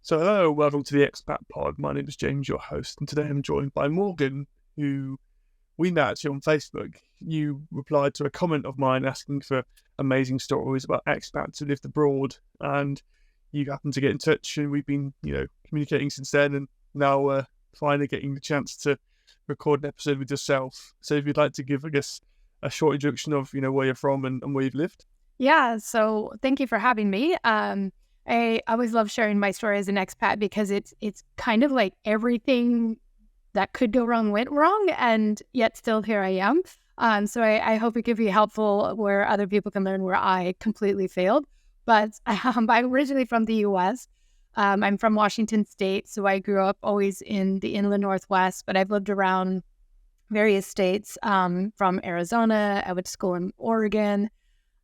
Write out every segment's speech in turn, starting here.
So hello, welcome to the Expat Pod. My name is James, your host, and today I'm joined by Morgan, who we met actually on Facebook. You replied to a comment of mine asking for amazing stories about expats who lived abroad, and you happened to get in touch, and we've been, communicating since then, and now finally getting the chance to record an episode with yourself. So if you'd like to give, I guess, a short introduction of, where you're from and where you've lived. Yeah, so thank you for having me. I always love sharing my story as an expat because it's kind of like everything that could go wrong went wrong, and yet still here I am. So I hope it could be helpful where other people can learn where I completely failed. But I'm originally from the U.S. I'm from Washington State, so I grew up always in the inland Northwest, but I've lived around various states from Arizona. I went to school in Oregon.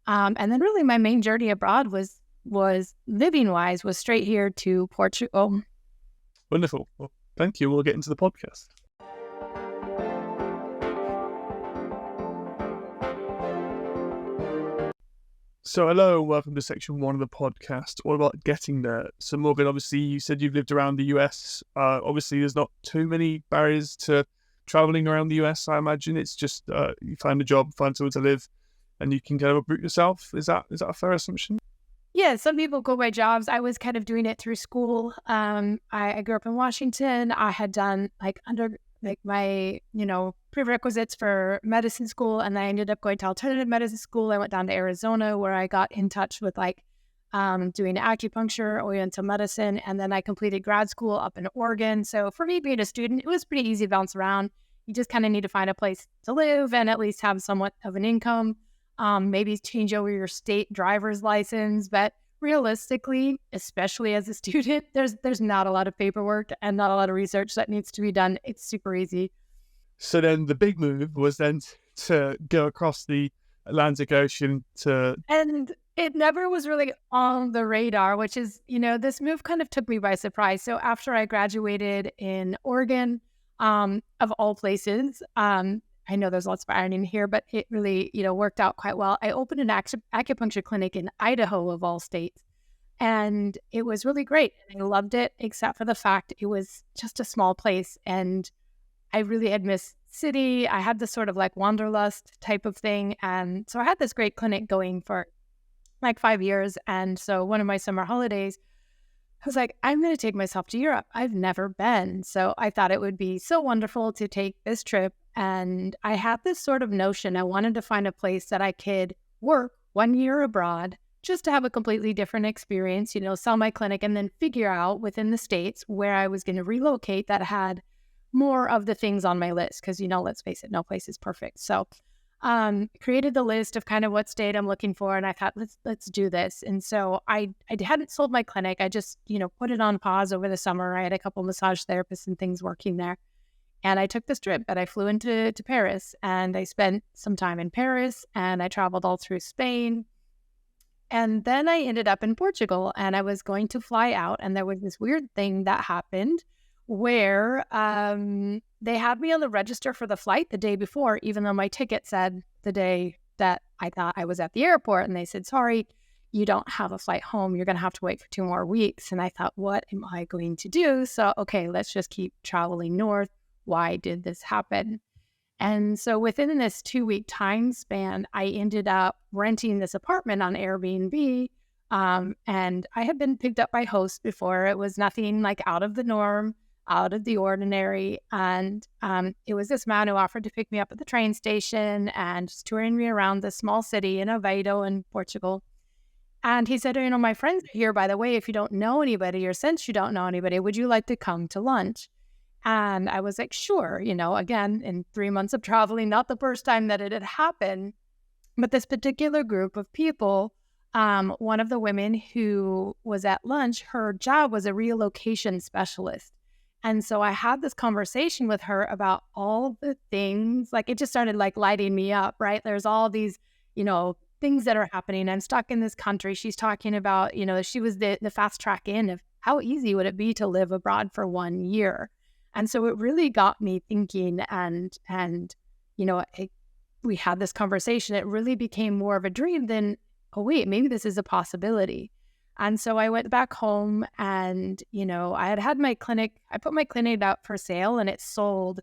And then really my main journey abroad was living-wise, was straight here to Portugal. Wonderful. Well, thank you. We'll get into the podcast. So hello, welcome to section 1 of the podcast, all about getting there. So Morgan, obviously you said you've lived around the US. Obviously there's not too many barriers to traveling around the US, I imagine. It's just you find a job, find somewhere to live, and you can kind of uproot yourself. Is that a fair assumption? Yeah, some people go by jobs. I was kind of doing it through school. I grew up in Washington. I had done my prerequisites for medicine school, and I ended up going to alternative medicine school. I went down to Arizona where I got in touch with doing acupuncture, oriental medicine, and then I completed grad school up in Oregon. So for me being a student, it was pretty easy to bounce around. You just kind of need to find a place to live and at least have somewhat of an income. Maybe change over your state driver's license, but realistically, especially as a student, there's not a lot of paperwork and not a lot of research that needs to be done. It's super easy. So then the big move was then to go across the Atlantic Ocean And it never was really on the radar, which is, this move kind of took me by surprise. So after I graduated in Oregon, of all places, I know there's lots of irony in here, but it really, worked out quite well. I opened an acupuncture clinic in Idaho, of all states, and it was really great. I loved it, except for the fact it was just a small place, and I really had missed city. I had this sort of like wanderlust type of thing, and so I had this great clinic going for like 5 years, and so one of my summer holidays, I was like, I'm going to take myself to Europe. I've never been. So I thought it would be so wonderful to take this trip. And I had this sort of notion. I wanted to find a place that I could work 1 year abroad just to have a completely different experience, sell my clinic and then figure out within the States where I was going to relocate that had more of the things on my list. Because, let's face it, no place is perfect. So created the list of kind of what state I'm looking for, and I thought, let's do this. And so I hadn't sold my clinic. I just, put it on pause over the summer. I had a couple massage therapists and things working there. And I took this trip, and I flew into Paris, and I spent some time in Paris, and I traveled all through Spain. And then I ended up in Portugal, and I was going to fly out, and there was this weird thing that happened where they had me on the register for the flight the day before, even though my ticket said the day that I thought I was at the airport. And they said, sorry, you don't have a flight home. You're going to have to wait for 2 more weeks. And I thought, what am I going to do? So, okay, let's just keep traveling north. Why did this happen? And so within this 2-week time span, I ended up renting this apartment on Airbnb. And I had been picked up by hosts before. It was nothing like out of the norm, out of the ordinary. And it was this man who offered to pick me up at the train station and just touring me around this small city in Aveiro in Portugal. And he said, my friends are here, by the way, if you don't know anybody, or since you don't know anybody, would you like to come to lunch? And I was like, sure, again, in 3 months of traveling, not the first time that it had happened, but this particular group of people, one of the women who was at lunch, her job was a relocation specialist. And so I had this conversation with her about all the things, like it just started like lighting me up, right? There's all these, things that are happening. I'm stuck in this country. She's talking about, she was the fast track in of how easy would it be to live abroad for 1 year. And so it really got me thinking, and we had this conversation. It really became more of a dream than, oh wait, maybe this is a possibility. And so I went back home and, I had my clinic, I put my clinic out for sale and it sold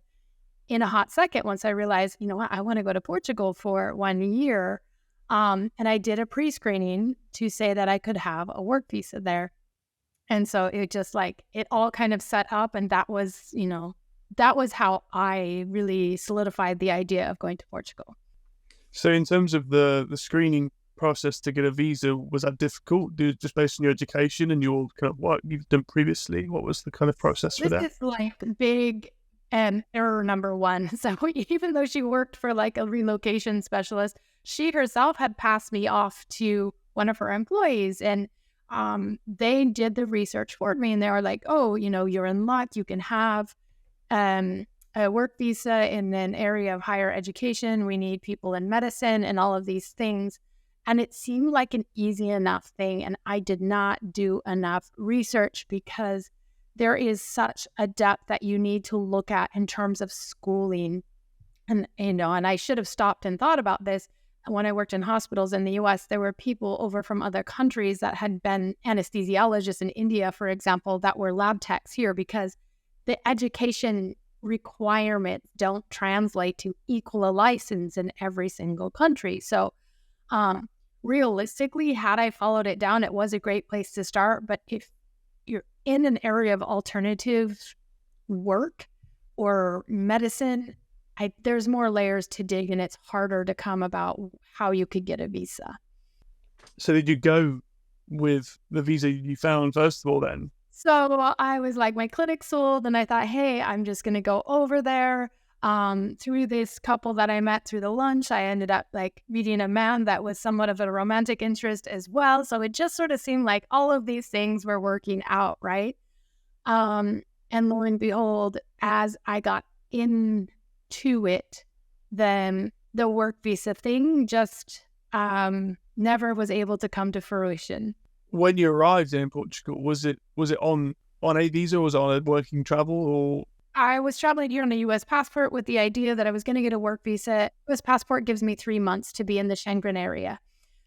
in a hot second once I realized, what, I want to go to Portugal for 1 year. And I did a pre-screening to say that I could have a work visa there. And so it just it all kind of set up. And that was how I really solidified the idea of going to Portugal. So in terms of the screening process to get a visa, was that difficult? Just based on your education and your kind of what you've done previously, what was the kind of process for that? This is big error number one. So even though she worked for a relocation specialist, she herself had passed me off to one of her employees, and they did the research for me, and they were like, oh, you're in luck. You can have a work visa in an area of higher education. We need people in medicine and all of these things. And it seemed like an easy enough thing. And I did not do enough research because there is such a depth that you need to look at in terms of schooling. And, and I should have stopped and thought about this. When I worked in hospitals in the US, there were people over from other countries that had been anesthesiologists in India, for example, that were lab techs here because the education requirements don't translate to equal a license in every single country. So realistically, had I followed it down, it was a great place to start. But if you're in an area of alternative work or medicine, there's more layers to dig, and it's harder to come about how you could get a visa. So did you go with the visa you found first of all then? So I was like, my clinic sold, and I thought, hey, I'm just going to go over there. Through this couple that I met through the lunch, I ended up meeting a man that was somewhat of a romantic interest as well. So it just sort of seemed like all of these things were working out, right? And lo and behold, as I got into it, then the work visa thing just never was able to come to fruition. When you arrived in Portugal, was it on a visa, or was it on a working travel, or? I was traveling here on a U.S. passport with the idea that I was going to get a work visa. U.S. passport gives me 3 months to be in the Schengen area.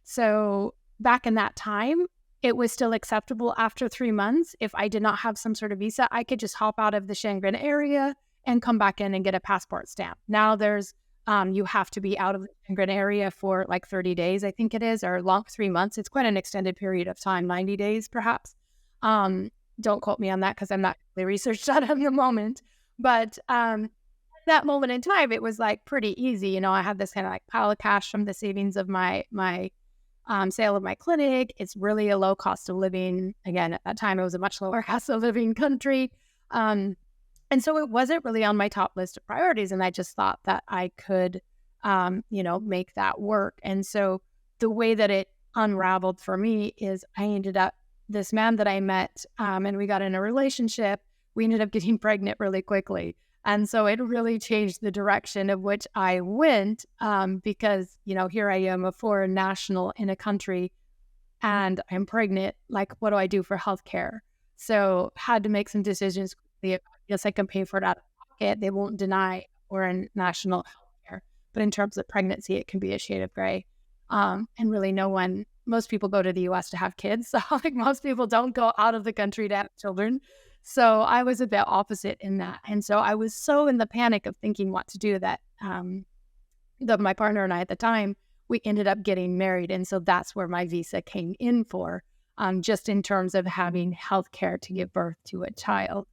So back in that time, it was still acceptable after 3 months. If I did not have some sort of visa, I could just hop out of the Schengen area and come back in and get a passport stamp. Now there's you have to be out of the Schengen area for 30 days, I think it is, or 3 months. It's quite an extended period of time, 90 days perhaps. Don't quote me on that because I'm not really researched on it at the moment. But at that moment in time, it was pretty easy. I had this kind of pile of cash from the savings of my sale of my clinic. It's really a low cost of living. Again, at that time, it was a much lower cost of living country. And so it wasn't really on my top list of priorities. And I just thought that I could, make that work. And so the way that it unraveled for me is I ended up, this man that I met, and we got in a relationship, we ended up getting pregnant really quickly. And so it really changed the direction of which I went, because, here I am, a foreign national in a country, and I'm pregnant. What do I do for healthcare? So had to make some decisions quickly. Yes, I can pay for it out of pocket. They won't deny foreign national healthcare. But in terms of pregnancy, it can be a shade of gray. And really most people go to the U.S. to have kids. So most people don't go out of the country to have children. So I was a bit opposite in that. And so I was so in the panic of thinking what to do that my partner and I at the time, we ended up getting married. And so that's where my visa came in for, just in terms of having healthcare to give birth to a child.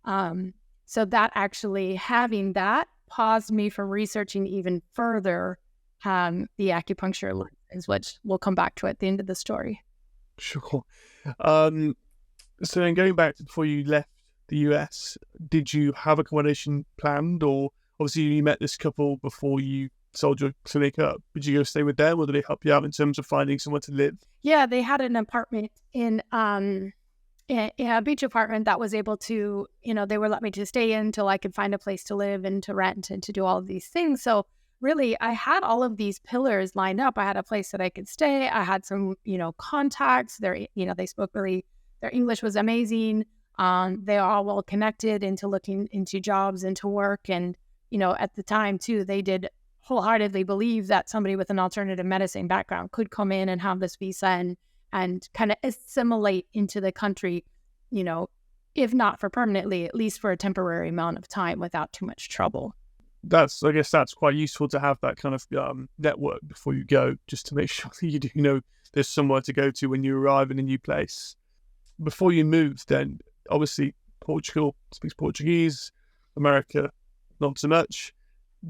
So that actually, having that paused me from researching even further the acupuncture lessons, which we'll come back to at the end of the story. Sure. So then going back to before you left the US, did you have accommodation planned, or obviously you met this couple before you sold your clinic up? Did you go stay with them, or did they help you out in terms of finding somewhere to live? Yeah, they had an apartment in a beach apartment that was able to, they would let me to stay in until I could find a place to live and to rent and to do all of these things. So really, I had all of these pillars lined up. I had a place that I could stay. I had some, contacts. They spoke their English was amazing. They are all well connected into looking into jobs, into work. And, at the time too, they did wholeheartedly believe that somebody with an alternative medicine background could come in and have this visa and kind of assimilate into the country, if not for permanently, at least for a temporary amount of time without too much trouble. I guess that's quite useful to have that kind of network before you go, just to make sure that you do there's somewhere to go to when you arrive in a new place. Before you moved, then obviously Portugal speaks Portuguese, America not so much.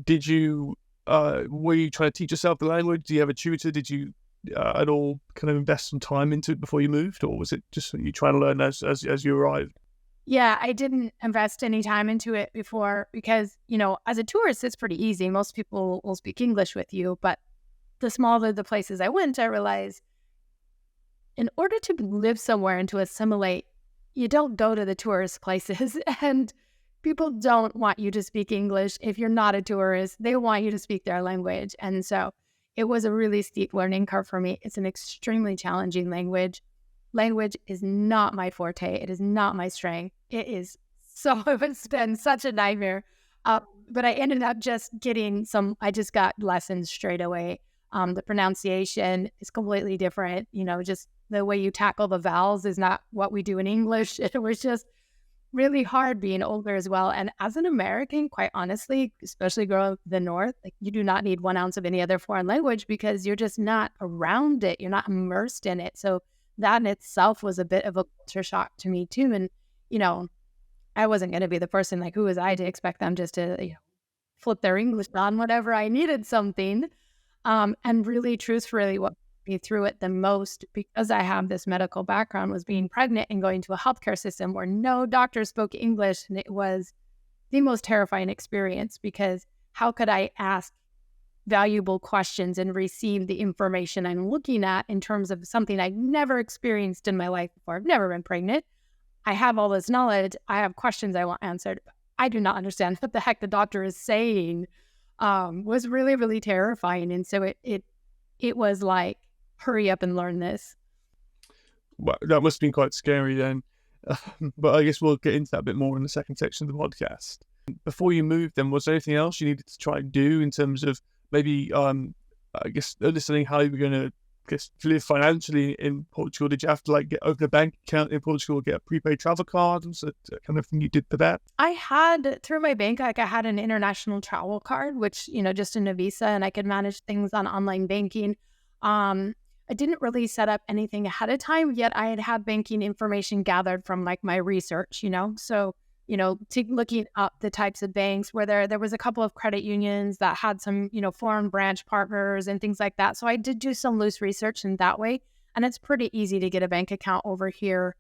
Did you were you trying to teach yourself the language? Do you have a tutor? Did you at all kind of invest some time into it before you moved, or was it just you trying to learn as you arrived? Yeah, I didn't invest any time into it before because, as a tourist, it's pretty easy. Most people will speak English with you, but the smaller the places I went, I realized in order to live somewhere and to assimilate, you don't go to the tourist places and people don't want you to speak English. If you're not a tourist, they want you to speak their language. And so it was a really steep learning curve for me. It's an extremely challenging language. Language is not my forte. It is not my strength. It's been such a nightmare. But I ended up I just got lessons straight away. The pronunciation is completely different. Just the way you tackle the vowels is not what we do in English. It was just really hard being older as well. And as an American, quite honestly, especially growing up in the North, you do not need 1 ounce of any other foreign language because you're just not around it. You're not immersed in it. So that in itself was a bit of a culture shock to me too. And, I wasn't going to be the person, who was I to expect them just to, flip their English on whenever I needed something. And really, truthfully, what put me through it the most, because I have this medical background, was being pregnant and going to a healthcare system where no doctor spoke English. And it was the most terrifying experience because how could I ask valuable questions and receive the information I'm looking at in terms of something I've never experienced in my life before? I've never been pregnant. I have all this knowledge. I have questions I want answered. I do not understand what the heck the doctor is saying. Was really, really terrifying. And so it was like, hurry up and learn this. Well, that must have been quite scary then. But I guess we'll get into that a bit more in the second section of the podcast. Before you moved then, was there anything else you needed to try and do in terms of maybe, I guess, understanding how you were going to live financially in Portugal? Did you have to open a bank account in Portugal, get a prepaid travel card? Was it the kind of thing you did for that? I had, through my bank, I had an international travel card, which, just in a visa, and I could manage things on online banking. I didn't really set up anything ahead of time, yet I had banking information gathered from my research, so looking up the types of banks where there was a couple of credit unions that had some, foreign branch partners and things like that. So I did do some loose research in that way. And it's pretty easy to get a bank account over here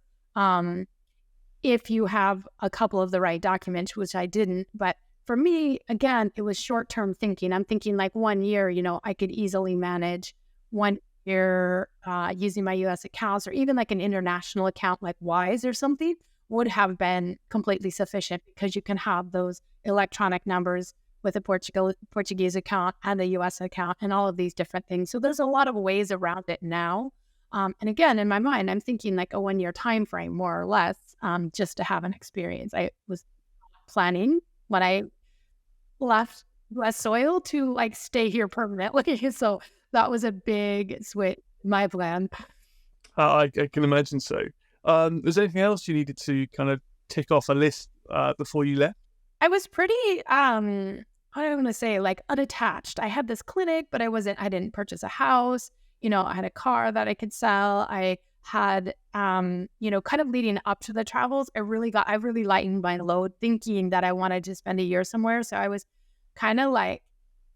if you have a couple of the right documents, which I didn't. But for me, again, it was short-term thinking. I'm thinking 1 year, I could easily manage 1 year using my U.S. accounts, or even an international account like Wise or something would have been completely sufficient because you can have those electronic numbers with a Portuguese account and a U.S. account and all of these different things. So there's a lot of ways around it now. And again, in my mind, I'm thinking a 1 year time frame, more or less, just to have an experience. I was planning when I left West Soil to stay here permanently. So that was a big switch in my plan. I can imagine so. Was there anything else you needed to kind of tick off a list before you left? I was pretty, what do I want to say, unattached. I had this clinic, but I didn't purchase a house. I had a car that I could sell. I had, kind of leading up to the travels, I really lightened my load thinking that I wanted to spend a year somewhere. So I was kind of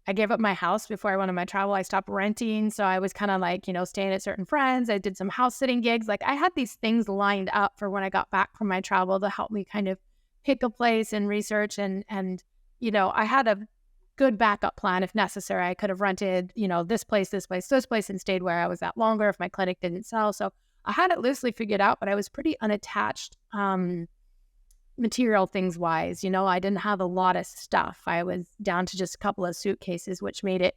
I gave up my house before I went on my travel. I stopped renting. So I was kind of staying at certain friends. I did some house sitting gigs. I had these things lined up for when I got back from my travel to help me kind of pick a place and research. And I had a good backup plan if necessary. I could have rented, this place, and stayed where I was at longer if my clinic didn't sell. So I had it loosely figured out, but I was pretty unattached material things wise. I didn't have a lot of stuff. I was down to just a couple of suitcases, which made it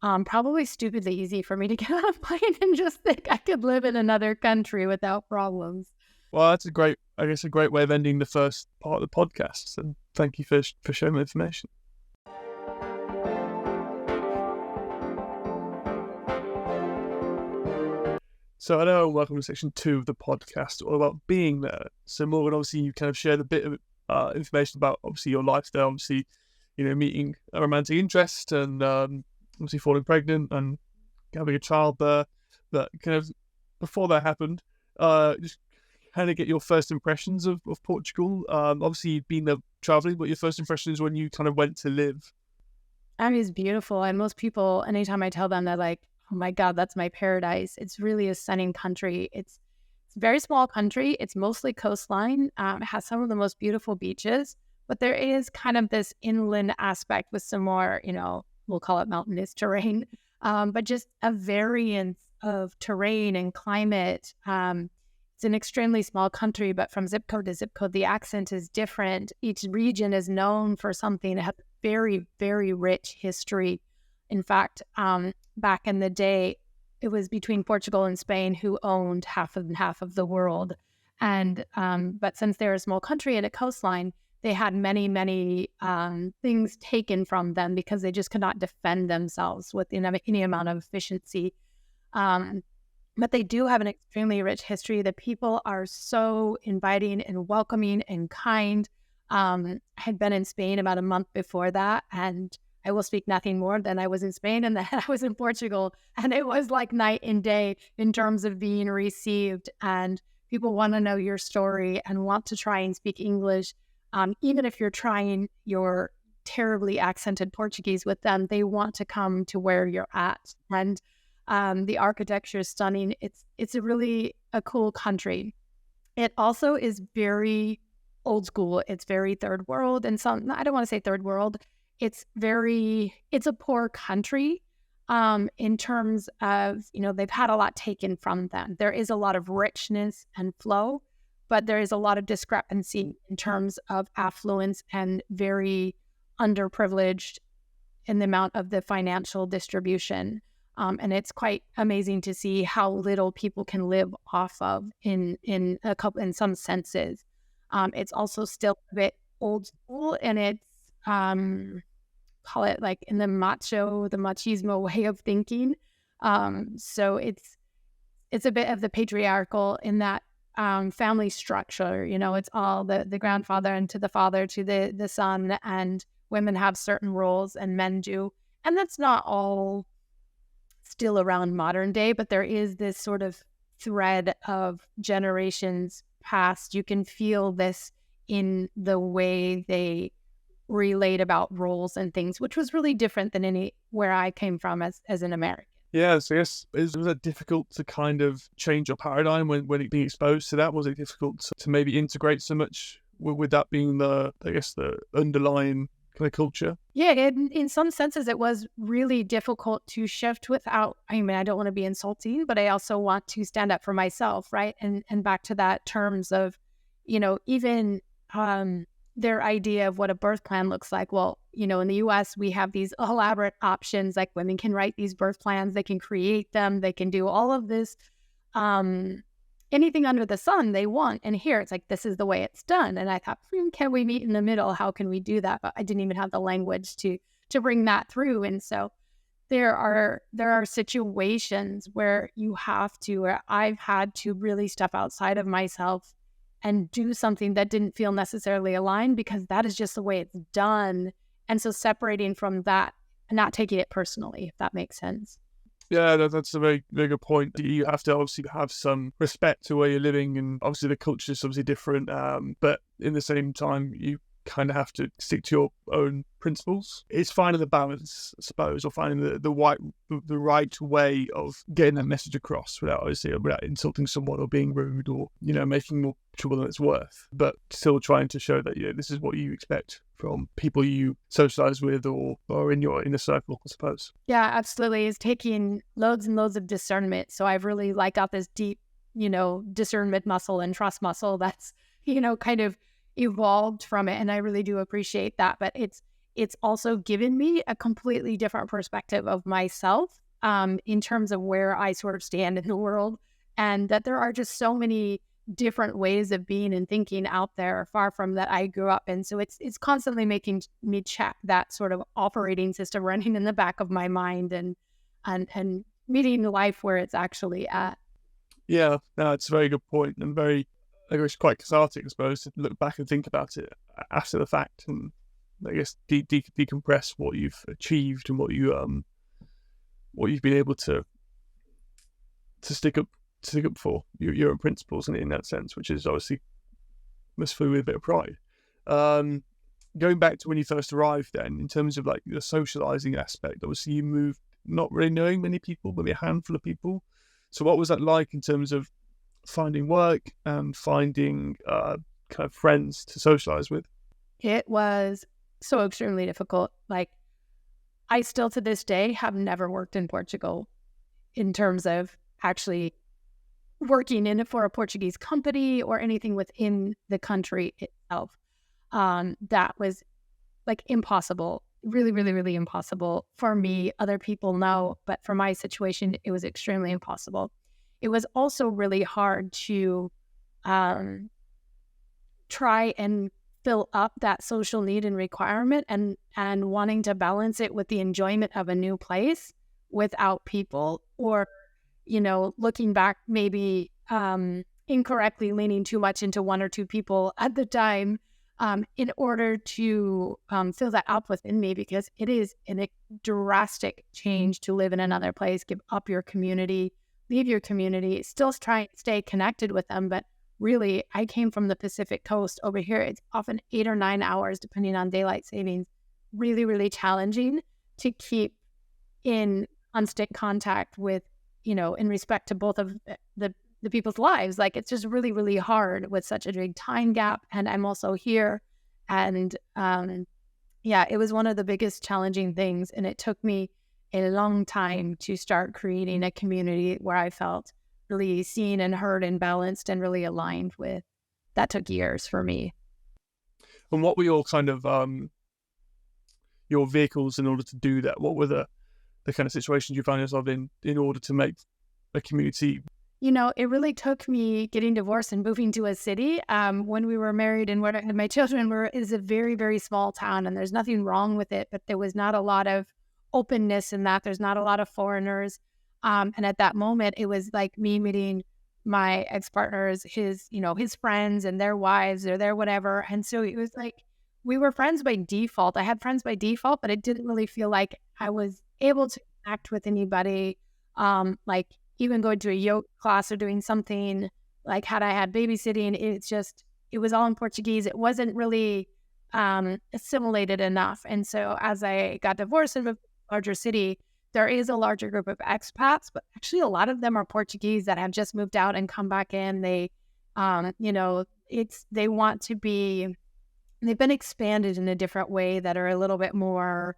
probably stupidly easy for me to get on a plane and just think I could live in another country without problems. Well, that's a great way of ending the first part of the podcast. And thank you for sharing the information. So I know welcome to section 2 of the podcast, all about being there. So Morgan, obviously you kind of shared a bit of information about obviously your life there, obviously, meeting a romantic interest and obviously falling pregnant and having a child there. But kind of before that happened, just kind of get your first impressions of Portugal. Obviously you've been there traveling, but your first impressions when you kind of went to live. I mean, it's beautiful. And most people, anytime I tell them, they're like, oh my God, that's my paradise. It's really a stunning country. It's a very small country. It's mostly coastline. It has some of the most beautiful beaches, but there is kind of this inland aspect with some more, we'll call it mountainous terrain, but just a variance of terrain and climate. It's an extremely small country, but from zip code to zip code, the accent is different. Each region is known for something. It has very, very rich history. In fact, back in the day, it was between Portugal and Spain who owned half of the world. And but since they're a small country and a coastline, they had many, many things taken from them because they just could not defend themselves with any amount of efficiency. But they do have an extremely rich history. The people are so inviting and welcoming and kind. I had been in Spain about a month before that, and I will speak nothing more than I was in Spain and then I was in Portugal, and it was like night and day in terms of being received. And people want to know your story and want to try and speak English. Even if you're trying your terribly accented Portuguese with them, they want to come to where you're at. And the architecture is stunning. It's a cool country. It also is very old school. It's very third world, and I don't want to say third world. It's a poor country in terms of, they've had a lot taken from them. There is a lot of richness and flow, but there is a lot of discrepancy in terms of affluence and very underprivileged in the amount of the financial distribution. And it's quite amazing to see how little people can live off of in some senses. It's also still a bit old school, and it's call it like in the machismo way of thinking. So it's a bit of the patriarchal in that family structure. It's all the grandfather and to the father to the son, and women have certain roles and men do, and that's not all still around modern day, but there is this sort of thread of generations past. You can feel this in the way they relate about roles and things, which was really different than where I came from as an American. Yeah, so yes, was it difficult to kind of change your paradigm when being exposed to that? Was it difficult to maybe integrate so much with that being the underlying kind of culture? Yeah, in some senses, it was really difficult to shift without, I don't want to be insulting, but I also want to stand up for myself, right? And back to that terms of, even their idea of what a birth plan looks like. Well, in the US, we have these elaborate options, like women can write these birth plans, they can create them, they can do all of this, anything under the sun they want. And here it's like, this is the way it's done. And I thought, can we meet in the middle? How can we do that? But I didn't even have the language to bring that through. And so there are situations where where I've had to really step outside of myself and do something that didn't feel necessarily aligned, because that is just the way it's done. And so separating from that and not taking it personally, if that makes sense. Yeah, that's a very, very good point. You have to obviously have some respect to where you're living, and obviously the culture is obviously different, but in the same time, you kind of have to stick to your own principles. It's finding the balance, I suppose, or finding the right way of getting that message across without insulting someone or being rude or, making more trouble than it's worth, but still trying to show that, this is what you expect from people you socialize with or in your inner circle, I suppose. Yeah, absolutely. It's taking loads and loads of discernment. So I've really got this deep, discernment muscle and trust muscle that's, kind of evolved from it. And I really do appreciate that. But it's also given me a completely different perspective of myself in terms of where I sort of stand in the world, and that there are just so many different ways of being and thinking out there far from that I grew up in. So it's constantly making me check that sort of operating system running in the back of my mind and meeting life where it's actually at. Yeah, no, it's a very good point and very, I guess, quite cathartic, I suppose, to look back and think about it after the fact, and I guess decompress what you've achieved and what you've been able to stick up for your own principles in that sense, which is obviously must fill with a bit of pride. Going back to when you first arrived, then in terms of like the socializing aspect, obviously you moved not really knowing many people, maybe a handful of people. So what was that like in terms of finding work and finding kind of friends to socialize with? It was so extremely difficult. Like, I still to this day have never worked in Portugal in terms of actually working in it for a Portuguese company or anything within the country itself. That was like impossible, really, really, really impossible for me. Other people know, but for my situation, it was extremely impossible. It was also really hard to try and fill up that social need and requirement and wanting to balance it with the enjoyment of a new place without people, or, you know, looking back, maybe incorrectly leaning too much into one or two people at the time in order to fill that up within me, because it is a drastic change to live in another place, give up your community, leave your community, still try and stay connected with them. But really, I came from the Pacific coast. Over here, it's often 8 or 9 hours, depending on daylight savings. Really, really challenging to keep in constant contact with, you know, in respect to both of the people's lives. Like, it's just really, really hard with such a big time gap. And I'm also here. And yeah, it was one of the biggest challenging things. And it took me a long time to start creating a community where I felt really seen and heard and balanced and really aligned with. That took years for me. And what were your kind of your vehicles in order to do that? What were the kind of situations you found yourself in order to make a community? You know, it really took me getting divorced and moving to a city. When we were married and when I had my children, is a very, very small town, and there's nothing wrong with it, but there was not a lot of openness in that. There's not a lot of foreigners. And at that moment, it was like me meeting my ex-partners, his friends and their wives or their whatever. And so it was like we were friends by default. I had friends by default, but it didn't really feel like I was able to connect with anybody. Like even going to a yoga class or doing something, like had I had babysitting, it was all in Portuguese. It wasn't really assimilated enough. And so as I got divorced and moved to a larger city, there is a larger group of expats, but actually a lot of them are Portuguese that have just moved out and come back in. They, they want to be, they've been expanded in a different way that are a little bit more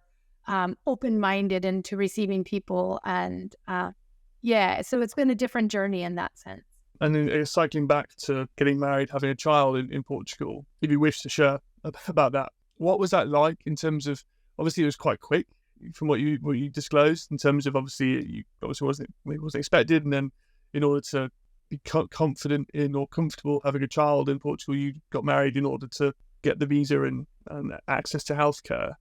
open-minded into receiving people. And so it's been a different journey in that sense. And then cycling back to getting married, having a child in Portugal, if you wish to share about that, what was that like in terms of, obviously it was quite quick from what you disclosed in terms of obviously wasn't expected, and then in order to be confident in or comfortable having a child in Portugal, you got married in order to get the visa and access to healthcare.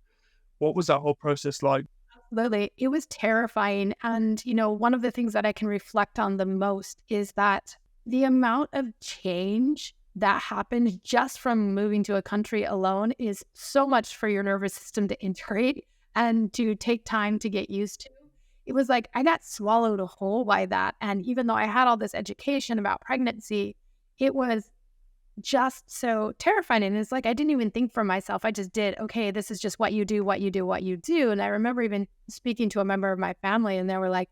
What was that whole process like? Absolutely. It was terrifying. And, you know, one of the things that I can reflect on the most is that the amount of change that happened just from moving to a country alone is so much for your nervous system to integrate and to take time to get used to. It was like I got swallowed whole by that. And even though I had all this education about pregnancy, it was just so terrifying. And it's like I didn't even think for myself. I just did, okay, this is just what you do, what you do, what you do. And I remember even speaking to a member of my family, and they were like,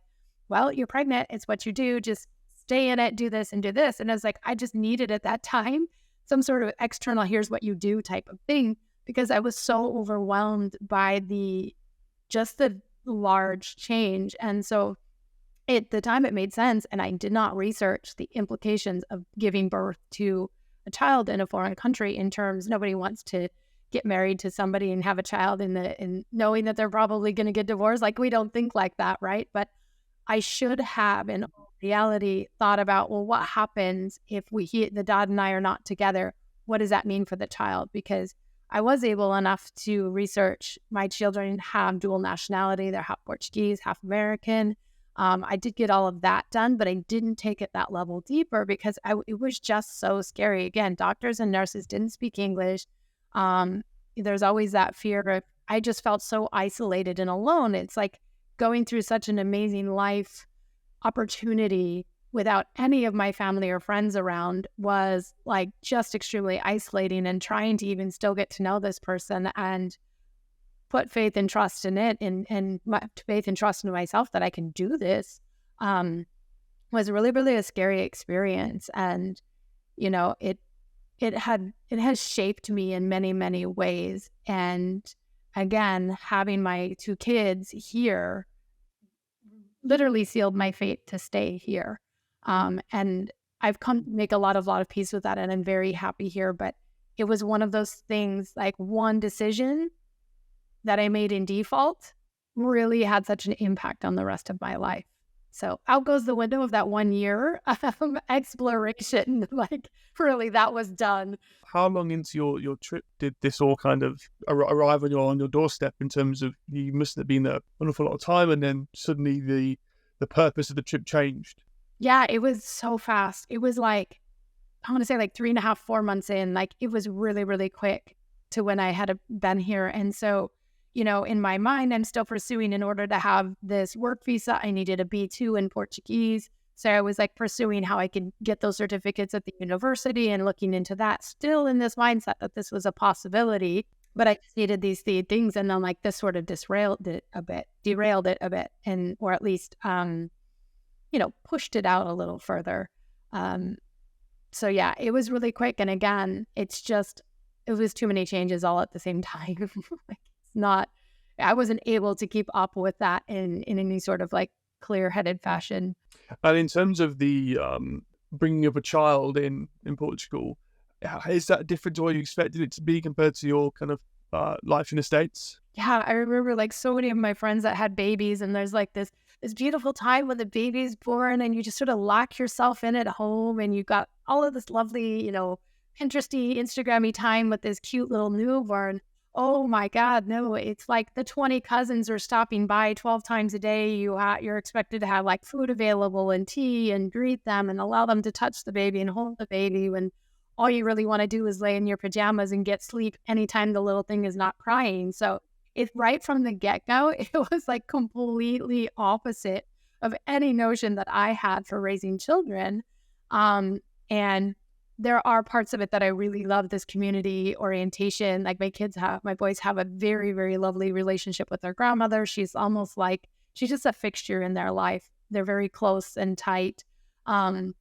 well, you're pregnant. It's what you do. Just stay in it, do this and do this. And I was like, I just needed at that time some sort of external, here's what you do type of thing, because I was so overwhelmed by the large change. And so at the time it made sense. And I did not research the implications of giving birth to a child in a foreign country, in terms, nobody wants to get married to somebody and have a child in knowing that they're probably going to get divorced. Like, we don't think like that, right? But I should have, in reality, thought about, well, what happens if the dad and I are not together? What does that mean for the child? Because I was able enough to research my children have dual nationality. They're half Portuguese, half American. I did get all of that done, but I didn't take it that level deeper because it was just so scary. Again, doctors and nurses didn't speak English. There's always that fear of, I just felt so isolated and alone. It's like going through such an amazing life opportunity without any of my family or friends around was like just extremely isolating, and trying to even still get to know this person and put faith and trust in it, and faith and trust in myself that I can do this, was really, really a scary experience. And, you know, it has shaped me in many, many ways. And again, having my 2 kids here literally sealed my fate to stay here. And I've come to make a lot of peace with that, and I'm very happy here. But it was one of those things, like one decision that I made in default really had such an impact on the rest of my life. So out goes the window of that 1 year of exploration. Like, really, that was done. How long into your trip did this all kind of arrive on your doorstep, in terms of you must have been there an awful lot of time, and then suddenly the purpose of the trip changed? Yeah, it was so fast. It was like, I want to say like 3.5, 4 months in. Like, it was really, really quick to when I had been here. And so, you know, in my mind, I'm still pursuing, in order to have this work visa, I needed a B2 in Portuguese. So I was like pursuing how I could get those certificates at the university and looking into that, still in this mindset that this was a possibility. But I just needed these things. And then like this sort of derailed it a bit, and, or at least, you know, pushed it out a little further. So yeah, it was really quick. And again, it was too many changes all at the same time. Like, I wasn't able to keep up with that in any sort of like clear-headed fashion. And in terms of the bringing up a child in Portugal, is that different to what you expected it to be compared to your kind of life in the States? Yeah, I remember like so many of my friends that had babies, and there's like this beautiful time when the baby's born, and you just sort of lock yourself in at home, and you got all of this lovely, you know, Pinteresty, Instagrammy time with this cute little newborn. Oh my God, no, it's like the 20 cousins are stopping by 12 times a day. You're expected to have like food available and tea, and greet them and allow them to touch the baby and hold the baby, when all you really want to do is lay in your pajamas and get sleep anytime the little thing is not crying. So it's right from the get-go, it was like completely opposite of any notion that I had for raising children. And there are parts of it that I really love, this community orientation. Like my boys have a very, very lovely relationship with their grandmother. She's almost like, she's just a fixture in their life. They're very close and tight. There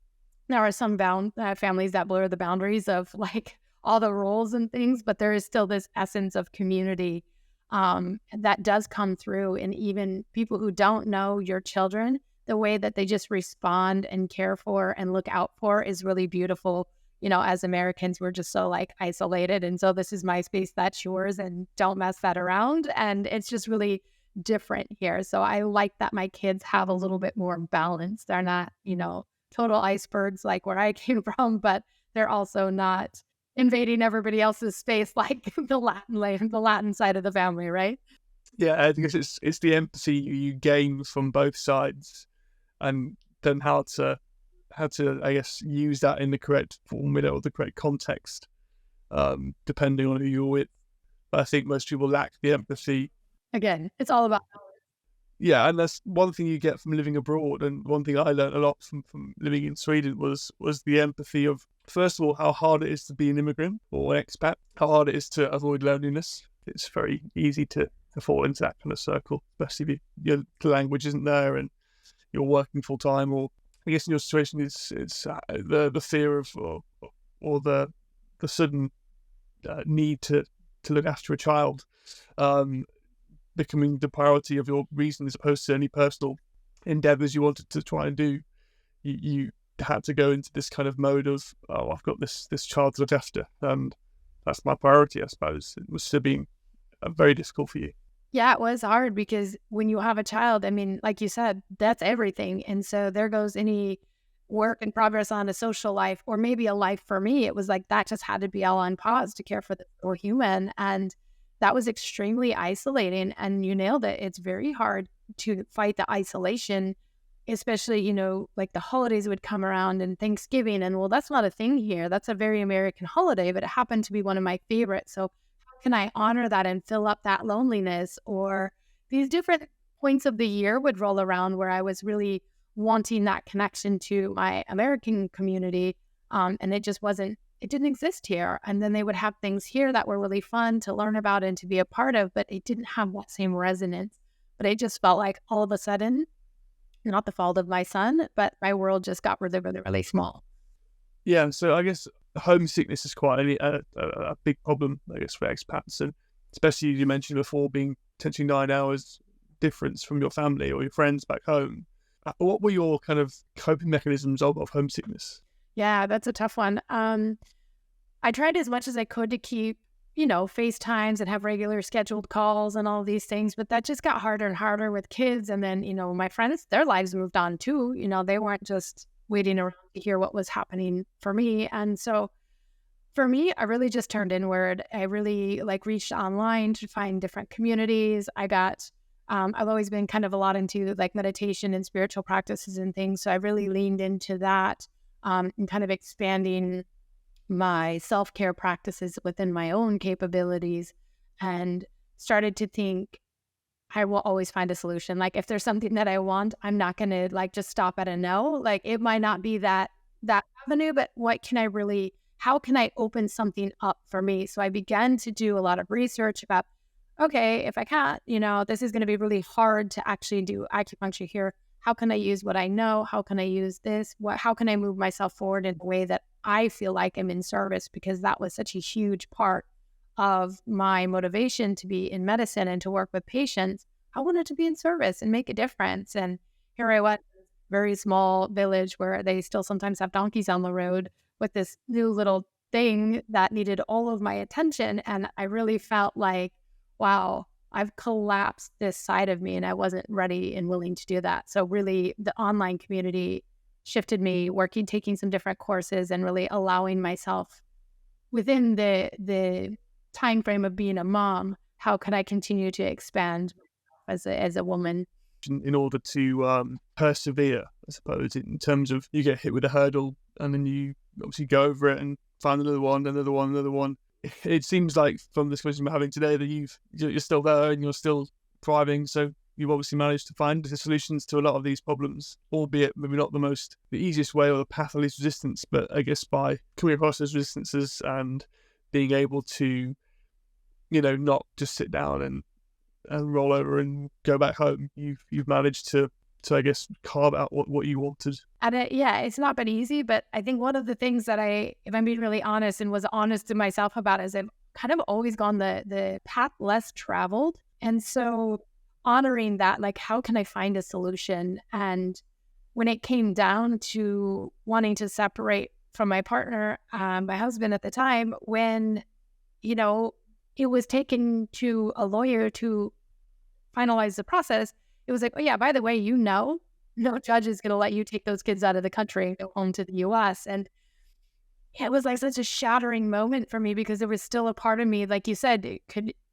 are some families that blur the boundaries of like all the roles and things, but there is still this essence of community that does come through. And even people who don't know your children, the way that they just respond and care for and look out for is really beautiful. You know, as Americans, we're just so like isolated. And so this is my space, that's yours, and don't mess that around. And it's just really different here. So I like that my kids have a little bit more balance. They're not, you know, total icebergs like where I came from, but they're also not invading everybody else's space like the Latin side of the family, right? Yeah, I think it's the empathy you gain from both sides, and then how to I guess use that in the correct formula or the correct context, depending on who you're with. But I think most people lack the empathy. Again, it's all about. Yeah, and that's one thing you get from living abroad, and one thing I learned a lot from living in Sweden was the empathy of, first of all, how hard it is to be an immigrant or an expat, how hard it is to avoid loneliness. It's very easy to fall into that kind of circle, especially if the language isn't there and you're working full time, or I guess in your situation it's the fear of or the sudden need to look after a child becoming the priority of your reason, as opposed to any personal endeavors you wanted to try and do. You had to go into this kind of mode of, oh, I've got this child to look after, and that's my priority, I suppose. It must have been very difficult for you. Yeah, it was hard, because when you have a child, I mean, like you said, that's everything. And so there goes any work and progress on a social life, or maybe a life. For me, it was like that just had to be all on pause to care for the poor human. And that was extremely isolating. And you nailed it. It's very hard to fight the isolation especially, like the holidays would come around and Thanksgiving, and well, that's not a thing here. That's a very American holiday, but it happened to be one of my favorites. So how can I honor that and fill up that loneliness? Or these different points of the year would roll around where I was really wanting that connection to my American community. And it just it didn't exist here. And then they would have things here that were really fun to learn about and to be a part of, but it didn't have that same resonance. But it just felt like all of a sudden, not the fault of my son, but my world just got really, really, really small. Yeah, so I guess homesickness is quite a big problem, I guess, for expats, and especially you mentioned before being potentially 9 hours difference from your family or your friends back home. What were your kind of coping mechanisms of homesickness? Yeah, that's a tough one. I tried as much as I could to keep, FaceTimes and have regular scheduled calls and all these things, but that just got harder and harder with kids. And then, my friends, their lives moved on too. They weren't just waiting around to hear what was happening for me. And so for me, I really just turned inward. I really reached online to find different communities. I've always been kind of a lot into meditation and spiritual practices and things. So I really leaned into that and kind of expanding my self-care practices within my own capabilities, and started to think I will always find a solution. If there's something that I want, I'm not going to just stop at a no. It might not be that avenue, but how can I open something up for me? So I began to do a lot of research about, okay, if I can't, this is going to be really hard to actually do acupuncture here. How can I use what I know? How can I use this? How can I move myself forward in a way that I feel like I'm in service? Because that was such a huge part of my motivation to be in medicine and to work with patients. I wanted to be in service and make a difference. And here I was, very small village where they still sometimes have donkeys on the road with this new little thing that needed all of my attention. And I really felt like, wow, I've collapsed this side of me, and I wasn't ready and willing to do that. So really the online community shifted me, taking some different courses and really allowing myself within the time frame of being a mom, how can I continue to expand as a woman? In order to persevere, I suppose, in terms of you get hit with a hurdle and then you obviously go over it and find another one. It seems like from this conversation we're having today that you're still there and you're still thriving. So you've obviously managed to find the solutions to a lot of these problems, albeit maybe not the easiest way or the path of least resistance, but I guess by coming across those resistances and being able to, not just sit down and roll over and go back home, you've managed to I guess carve out what you wanted. It's not been easy, but I think one of the things that if I'm being really honest and was honest to myself about, is I've kind of always gone the path less traveled. And so honoring that, how can I find a solution? And when it came down to wanting to separate from my partner, my husband at the time, when, it was taken to a lawyer to finalize the process, it was like, oh yeah, by the way, no judge is going to let you take those kids out of the country and go home to the U.S. And it was such a shattering moment for me, because there was still a part of me, like you said,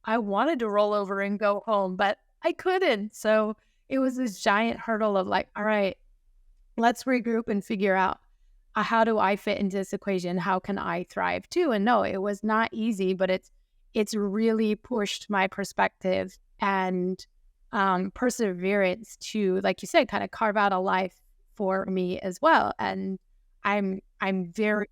I wanted to roll over and go home, but I couldn't. So it was this giant hurdle of all right, let's regroup and figure out how do I fit into this equation? How can I thrive too? And no, it was not easy, but it's really pushed my perspective and perseverance to, like you said, kind of carve out a life for me as well. And I'm very,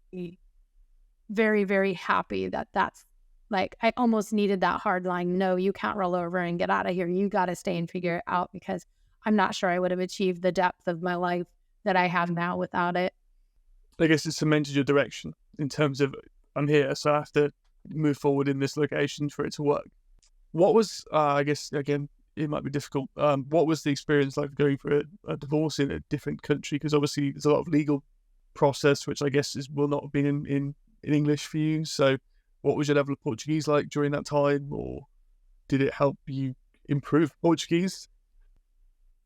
very, very happy that's I almost needed that hard line. No, you can't roll over and get out of here. You got to stay and figure it out, because I'm not sure I would have achieved the depth of my life that I have now without it. I guess it cemented your direction in terms of, I'm here, so I have to move forward in this location for it to work. What was, I guess, again, it might be difficult. What was the experience like going through a divorce in a different country? Because obviously there's a lot of legal process, which I guess will not have been in English for you. So what was your level of Portuguese like during that time? Or did it help you improve Portuguese?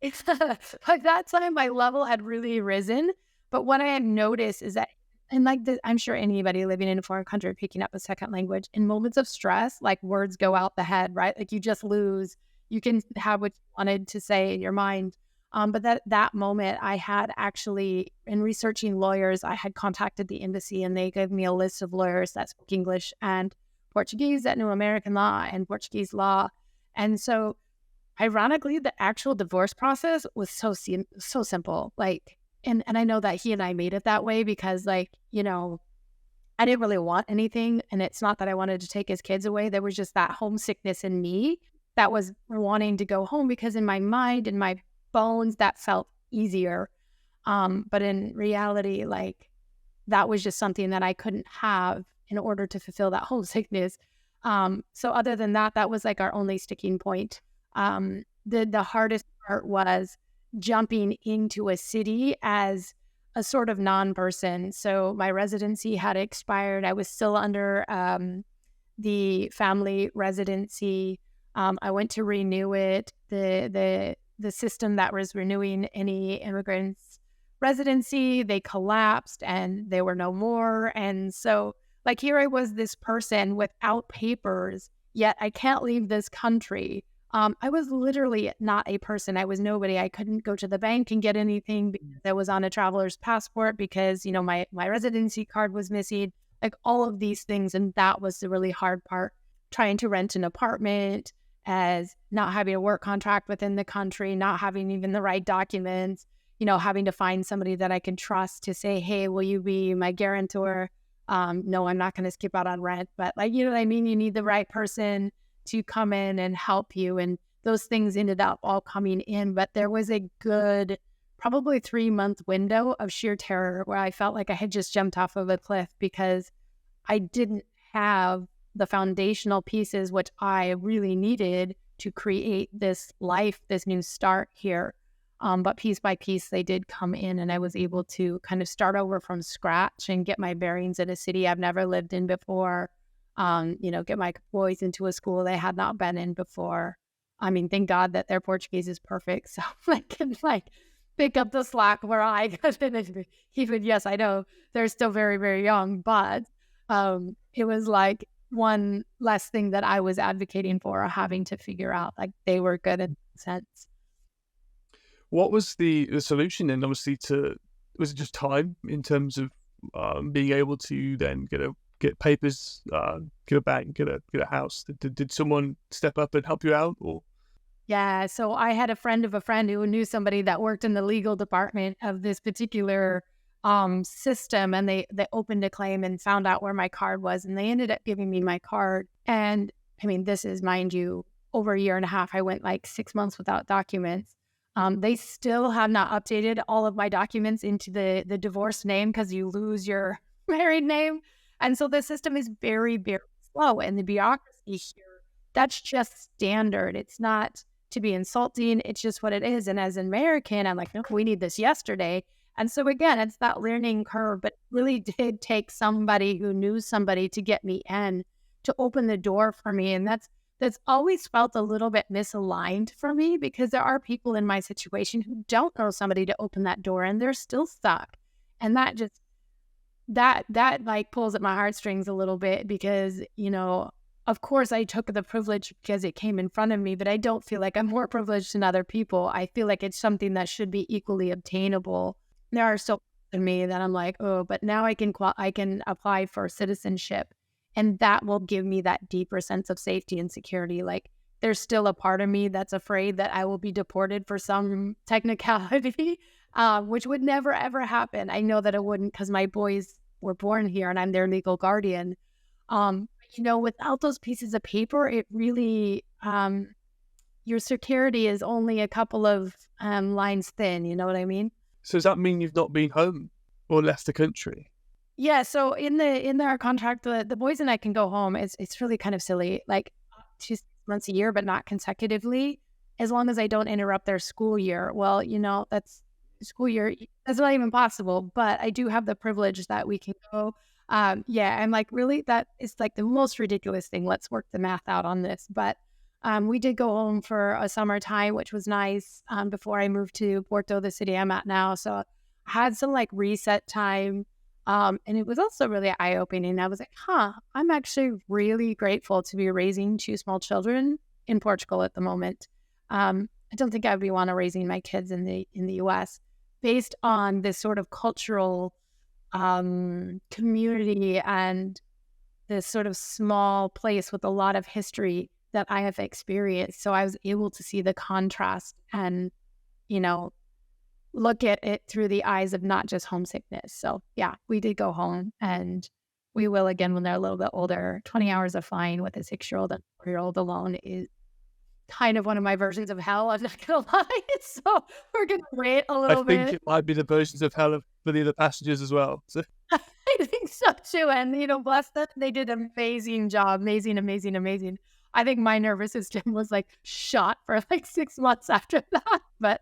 By that time, my level had really risen. But what I had noticed is that, and I'm sure anybody living in a foreign country picking up a second language, in moments of stress, words go out the head, right? You just lose. You can have what you wanted to say in your mind. But that moment, I had actually, in researching lawyers, I had contacted the embassy, and they gave me a list of lawyers that spoke English and Portuguese, that knew American law and Portuguese law. And so, ironically, the actual divorce process was so simple. Like, and I know that he and I made it that way because, like, I didn't really want anything. And it's not that I wanted to take his kids away. There was just that homesickness in me that was wanting to go home, because in my mind and my bones, that felt easier. But in reality, like, that was just something that I couldn't have in order to fulfill that homesickness. So other than that, that was like our only sticking point. The hardest part was jumping into a city as a sort of non-person. So my residency had expired. I was still under the family residency. I went to renew it. The system that was renewing any immigrants' residency, they collapsed and they were no more. And so, like, here I was, this person without papers, yet I can't leave this country. I was literally not a person. I was nobody. I couldn't go to the bank and get anything because I was on a traveler's passport, because, my residency card was missing, like all of these things. And that was the really hard part, trying to rent an apartment, as not having a work contract within the country, not having even the right documents, having to find somebody that I can trust to say, hey, will you be my guarantor? No, I'm not going to skip out on rent, but, like, you know what I mean? You need the right person to come in and help you. And those things ended up all coming in. But there was a good, probably 3-month window of sheer terror where I felt like I had just jumped off of a cliff, because I didn't have the foundational pieces which I really needed to create this life, this new start here. But piece by piece, they did come in, and I was able to kind of start over from scratch and get my bearings in a city I've never lived in before. Get my boys into a school they had not been in before. I mean, thank God that their Portuguese is perfect, so I can, like, pick up the slack where I couldn't. Even, yes, I know they're still very, very young, but it was like one less thing that I was advocating for, or having to figure out. Like, they were good in that sense. What was the solution then? Obviously, was it just time in terms of being able to then get papers, get a bank, get a house? Did someone step up and help you out, or? Yeah, so I had a friend of a friend who knew somebody that worked in the legal department of this particular system, and they opened a claim and found out where my card was, and they ended up giving me my card. And I mean, this is, mind you, over a year and a half. I went like 6 months without documents. They still have not updated all of my documents into the divorce name, because you lose your married name. And so the system is very, very slow. And the bureaucracy here, that's just standard. It's not to be insulting. It's just what it is. And as an American, I'm like, no, we need this yesterday. And so again, it's that learning curve, but it really did take somebody who knew somebody to get me in, to open the door for me. And that's always felt a little bit misaligned for me, because there are people in my situation who don't know somebody to open that door, and they're still stuck. And that just, that like pulls at my heartstrings a little bit, because, of course I took the privilege because it came in front of me, but I don't feel like I'm more privileged than other people. I feel like it's something that should be equally obtainable. There are still in me that I'm like, oh, but now I can apply for citizenship, and that will give me that deeper sense of safety and security. Like, there's still a part of me that's afraid that I will be deported for some technicality, which would never, ever happen. I know that it wouldn't, because my boys were born here and I'm their legal guardian. Without those pieces of paper, it really, your security is only a couple of lines thin. You know what I mean? So does that mean you've not been home or left the country? Yeah. So in our contract, the boys and I can go home. It's really kind of silly, like 2 months a year, but not consecutively, as long as I don't interrupt their school year. Well, that's school year. That's not even possible, but I do have the privilege that we can go. I'm like, really, that is like the most ridiculous thing. Let's work the math out on this. But we did go home for a summertime, which was nice, before I moved to Porto, the city I'm at now. So I had some like reset time. And it was also really eye-opening. I was like, I'm actually really grateful to be raising 2 small children in Portugal at the moment. And I don't think I'd be want to raising my kids in the US based on this sort of cultural community and this sort of small place with a lot of history that I have experienced. So I was able to see the contrast and, you know, look at it through the eyes of not just homesickness. So yeah, we did go home, and we will again when they're a little bit older. 20 hours of flying with a 6-year-old and 4-year-old alone is kind of one of my versions of hell. I'm not going to lie. So we're going to wait a little bit. I think it might be the versions of hell for the other passengers as well. So. I think so too. And, you know, bless them. They did an amazing job. Amazing, amazing, amazing. I think my nervous system was like shot for like 6 months after that, but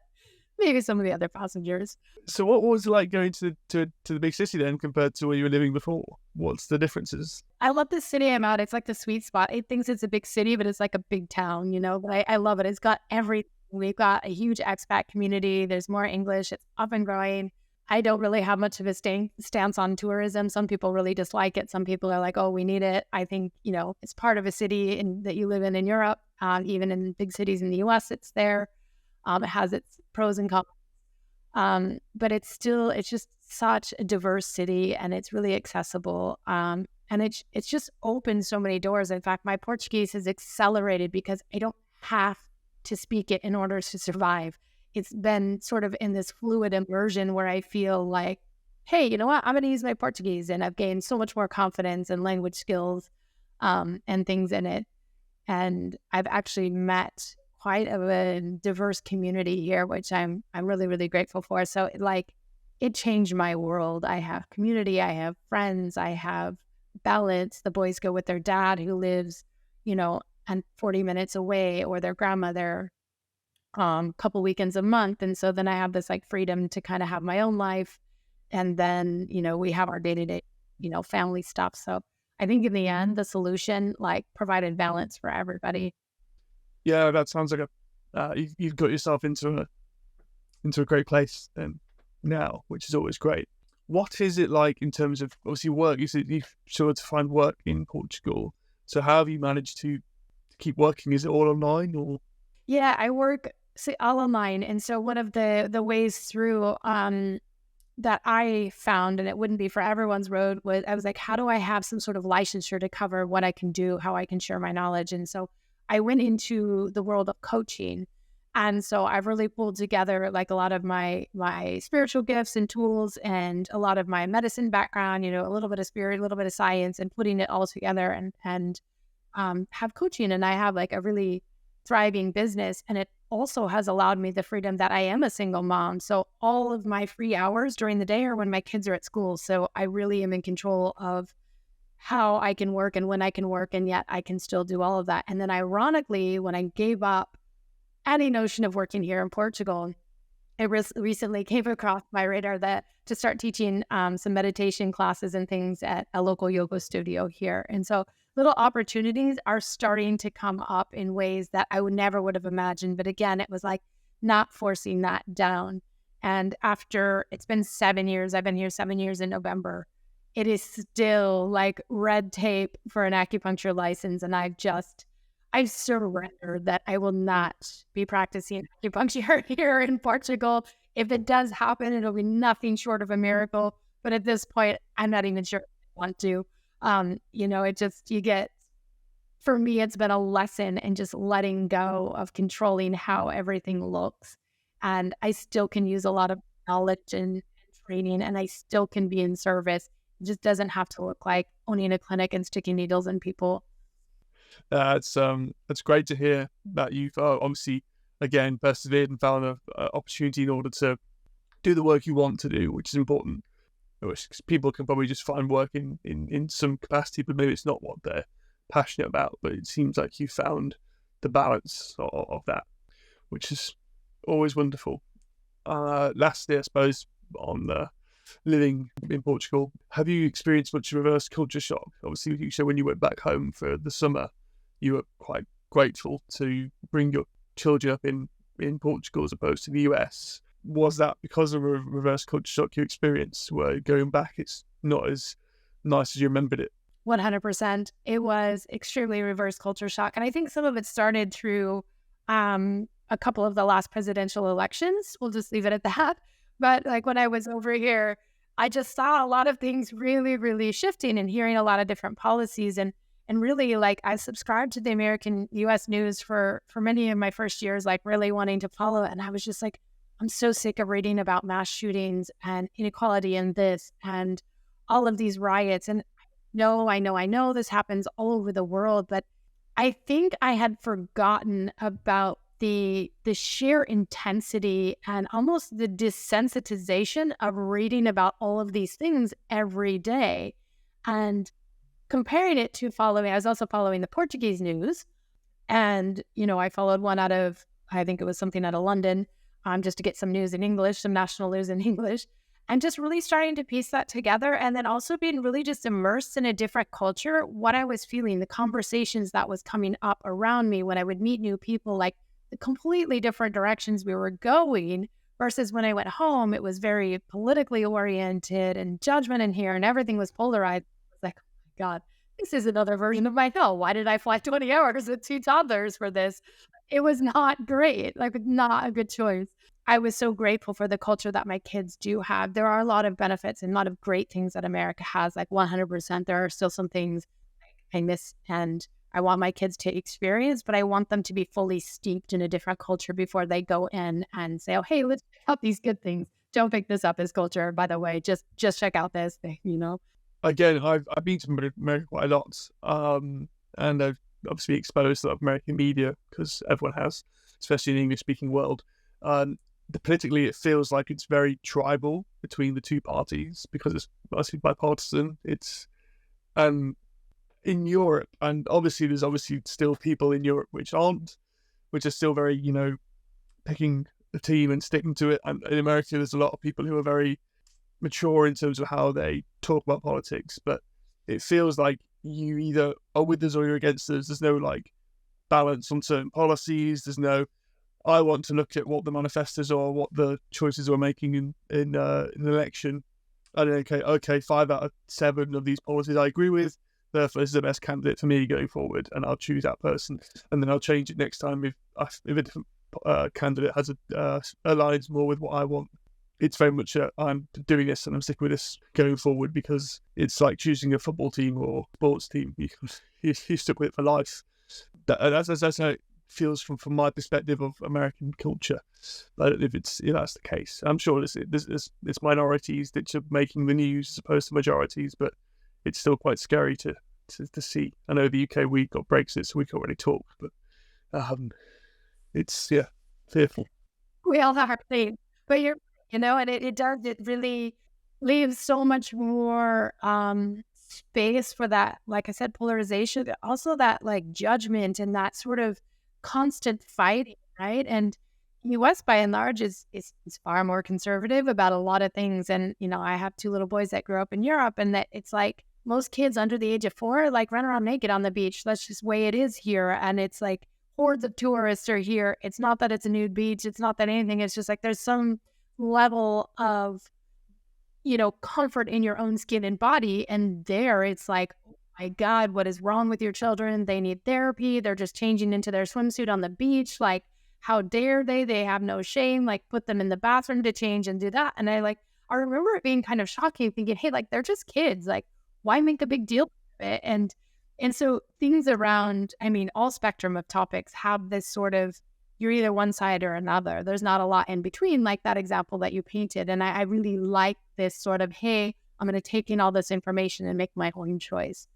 maybe some of the other passengers. So what was it like going to the big city then compared to where you were living before? What's the differences? I love the city I'm at. It's like the sweet spot. It thinks it's a big city, but it's like a big town, you know, but I love it. It's got everything. We've got a huge expat community. There's more English. It's up and growing. I don't really have much of a stance on tourism. Some people really dislike it. Some people are like, oh, we need it. I think, you know, it's part of a city that you live in Europe. Even in big cities in the US, it's there. It has its pros and cons. But it's just such a diverse city, and it's really accessible. And it's just opened so many doors. In fact, my Portuguese has accelerated because I don't have to speak it in order to survive. It's been sort of in this fluid immersion where I feel like, hey, you know what? I'm going to use my Portuguese, and I've gained so much more confidence and language skills and things in it. And I've actually met quite a diverse community here, which I'm really, really grateful for. So it changed my world. I have community, I have friends, I have balance. The boys go with their dad who lives, you know, and 40 minutes away, or their grandmother couple weekends a month. And so then I have this like freedom to kind of have my own life. And then, you know, we have our day-to-day, you know, family stuff. So I think in the end, the solution like provided balance for everybody. Yeah, that sounds like you've got yourself into a great place now, which is always great. What is it like in terms of obviously work? You said you've sort to find work in Portugal. So how have you managed to keep working? Is it all online or? Yeah, I work all online, and so one of the ways through that I found, and it wouldn't be for everyone's road, was I was like, how do I have some sort of licensure to cover what I can do, how I can share my knowledge? And so I went into the world of coaching. And so I've really pulled together like a lot of my spiritual gifts and tools and a lot of my medicine background, you know, a little bit of spirit, a little bit of science, and putting it all together and have coaching. And I have like a really thriving business. And it also has allowed me the freedom that I am a single mom. So all of my free hours during the day are when my kids are at school. So I really am in control of how I can work and when I can work, and yet I can still do all of that. And then ironically, when I gave up any notion of working here in Portugal, it recently came across my radar that to start teaching some meditation classes and things at a local yoga studio here. And so little opportunities are starting to come up in ways that I would have imagined. But again, it was like not forcing that down. And after it's been 7 years, I've been here 7 years in November, it is still like red tape for an acupuncture license. And I've surrendered that I will not be practicing acupuncture here in Portugal. If it does happen, it'll be nothing short of a miracle. But at this point, I'm not even sure if I want to. You know, for me, it's been a lesson in just letting go of controlling how everything looks. And I still can use a lot of knowledge and training, and I still can be in service. It just doesn't have to look like owning a clinic and sticking needles in people. It's great to hear that you've obviously, again, persevered and found an opportunity in order to do the work you want to do, which is important. People can probably just find work in some capacity, but maybe it's not what they're passionate about. But it seems like you found the balance of that, which is always wonderful. Lastly, I suppose, on living in Portugal, have you experienced much reverse culture shock? Obviously, you said when you went back home for the summer, you were quite grateful to bring your children up in Portugal as opposed to the US. Was that because of a reverse culture shock you experienced, where going back it's not as nice as you remembered it? 100%. It was extremely reverse culture shock. And I think some of it started through a couple of the last presidential elections. We'll just leave it at that. But like when I was over here, I just saw a lot of things really, really shifting and hearing a lot of different policies. And really, like, I subscribed to the American U.S. news for many of my first years, like really wanting to follow it. And I was just like, I'm so sick of reading about mass shootings and inequality and this and all of these riots. And I know this happens all over the world, but I think I had forgotten about the sheer intensity and almost the desensitization of reading about all of these things every day. And comparing it to I was also following the Portuguese news. And, I followed one out of, I think it was something out of London, just to get some news in English, some national news in English, and just really starting to piece that together. And then also being really just immersed in a different culture, what I was feeling, the conversations that was coming up around me when I would meet new people, like the completely different directions we were going versus when I went home, it was very politically oriented and judgment in here and everything was polarized. It's like, oh my God, this is another version of my hell. Why did I fly 20 hours with 2 toddlers for this? It was not great, like not a good choice. I was so grateful for the culture that my kids do have. There are a lot of benefits and a lot of great things that America has, like 100%. There are still some things I miss and I want my kids to experience, but I want them to be fully steeped in a different culture before they go in and say, oh, hey, let's check out these good things. Don't pick this up as culture, by the way. Just check out this thing, Again, I've been to America quite a lot, and I've obviously exposed to American media because everyone has, especially in the English-speaking world. Politically, it feels like it's very tribal between the two parties because it's mostly bipartisan. It's in Europe, and there's still people in Europe which are still very, picking the team and sticking to it. And in America, there's a lot of people who are very mature in terms of how they talk about politics, but it feels like you either are with us or you're against us. There's no like balance on certain policies. There's no, I want to look at what the manifestos are, what the choices we're making in an election. And okay, 5 out of 7 of these policies I agree with. Therefore, this is the best candidate for me going forward, and I'll choose that person. And then I'll change it next time if a different candidate has aligns more with what I want. It's very much I'm doing this and I'm sticking with this going forward because it's like choosing a football team or sports team. You stick with it for life. That's how it feels from my perspective of American culture. I don't know if that's the case. I'm sure it's minorities that are making the news as opposed to majorities, but it's still quite scary to see. I know the UK, we got Brexit, so we can't really talk, but it's fearful. We all have our thing, but and it really leaves so much more space for that, like I said, polarization, but also that like judgment and that sort of constant fighting, right? And U.S. by and large is far more conservative about a lot of things. And, I have 2 little boys that grew up in Europe, and that it's like most kids under the age of 4, like run around naked on the beach. That's just the way it is here. And it's like hordes of tourists are here. It's not that it's a nude beach. It's not that anything. It's just like there's some level of, comfort in your own skin and body. And there it's like, oh my God, what is wrong with your children? They need therapy. They're just changing into their swimsuit on the beach. Like, how dare they? They have no shame. Like, put them in the bathroom to change and do that. And I remember it being kind of shocking, thinking, hey, like, they're just kids. Like, why make a big deal of it? And so things around, all spectrum of topics have this sort of, you're either one side or another. There's not a lot in between, like that example that you painted. And I really like this sort of, hey, I'm going to take in all this information and make my own choice.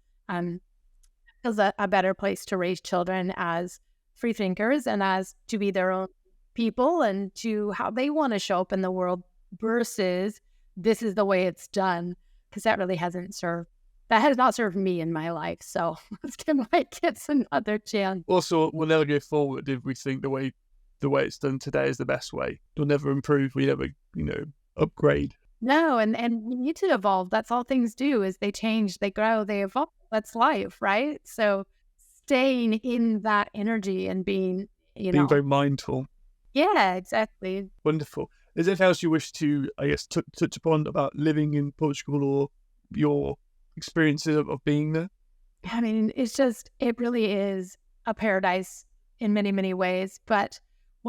Feels a better place to raise children as free thinkers and as to be their own people and to how they want to show up in the world versus this is the way it's done, because that has not served me in my life. So let's give my kids another chance. Also, we'll never go forward if we think the way it's done today is the best way. We'll never improve. We never, upgrade. No, and we need to evolve. That's all things do is they change, they grow, they evolve. That's life, right? So staying in that energy and being very mindful. Yeah, exactly. Wonderful. Is there anything else you wish to, I guess, touch upon about living in Portugal or your experiences of being there? It really is a paradise in many, many ways. But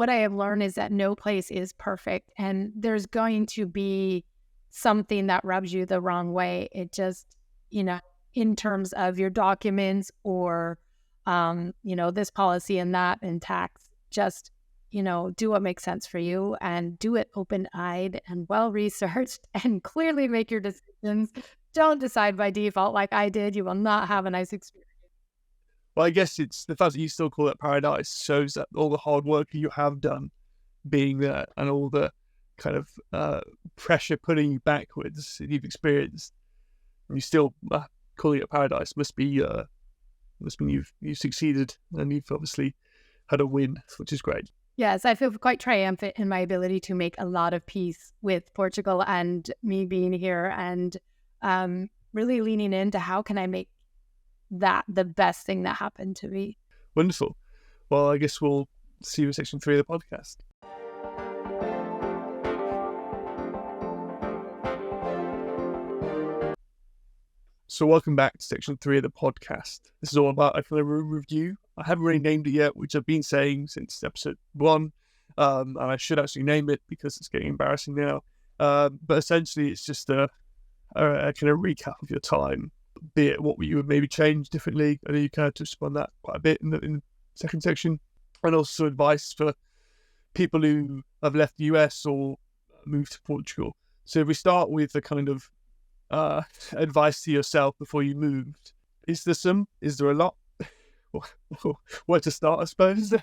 what I have learned is that no place is perfect, and there's going to be something that rubs you the wrong way. It just, in terms of your documents or, this policy and that and tax, just, do what makes sense for you and do it open-eyed and well-researched and clearly make your decisions. Don't decide by default like I did. You will not have a nice experience. Well, I guess it's the fact that you still call it paradise shows that all the hard work you have done being there and all the kind of pressure putting you backwards that you've experienced, and you still calling it paradise must mean you've succeeded and you've obviously had a win, which is great. Yes, I feel quite triumphant in my ability to make a lot of peace with Portugal and me being here, and really leaning into how can I make that the best thing that happened to me. Wonderful. Well, I guess we'll see you in section 3 of the podcast. So welcome back to section 3 of the podcast. This is all about a kind of room review. I haven't really named it yet, which I've been saying since episode 1. And I should actually name it because it's getting embarrassing now. But essentially, it's just a kind of recap of your time, be it what you would maybe change differently. I know you kind of touched upon that quite a bit in the second section. And also advice for people who have left the US or moved to Portugal. So if we start with the kind of advice to yourself before you moved, is there a lot? Where to start, I suppose?